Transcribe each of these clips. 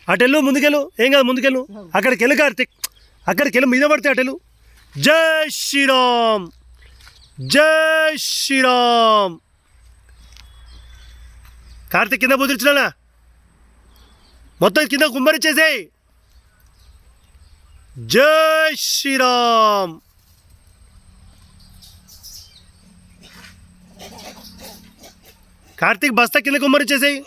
అటెళ్ళు ముందుకెళ్ళు, ఏం కాదు ముందుకెళ్ళు. అక్కడికి వెళ్ళు కార్తిక్, అక్కడికి వెళ్ళి మీద పడితే అటెళ్ళు. జై శ్రీరామ్, జై శ్రీరామ్. కార్తిక్ కింద బుదిరించినా మొత్తం కింద కుమ్మరిచ్చేసేయి. జై శ్రీరామ్. కార్తిక్ బస్తా కింద కుమ్మరిచ్చేసేయి,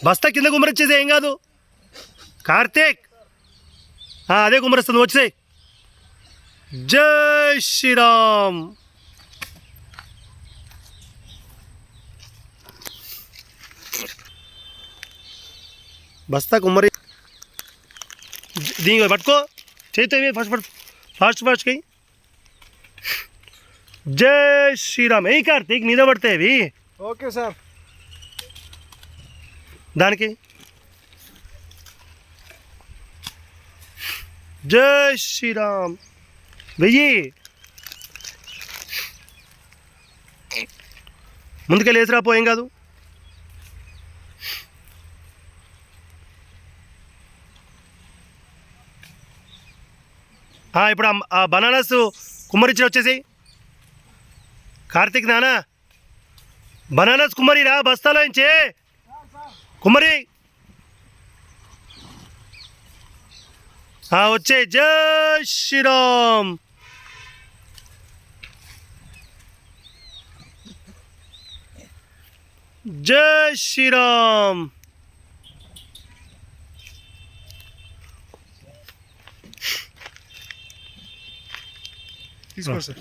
బస్తా కింద కుమ్మరిచ్చేసేయి, ఏం కాదు. కార్తిక్ అదే కుమ్మరిస్తుంది, వచ్చేసేయి. జై శ్రీరామ్. బస్తా కుమ్మరి దీని పట్టుకో, చేతి ఫాస్ట్ ఫాస్ట్కి. జై శ్రీరామ్. ఏ కార్తీక్ మీద పడతాయి. Okay sir. దానికి జై శ్రీరామ్ వెయ్యి. ముందుకెళ్ళి వేసిరాపో, ఏం కాదు. ఇప్పుడు ఆ బనానాస్ కుమ్మరించి వచ్చేసి. కార్తిక్ నానా బనానాస్ కుమ్మరిరా, బస్తాలో ఇంచే కుమ్మరి. వచ్చే. జై శ్రీరామ్. జై శ్రీరామ్. తీసుకోండి సార్.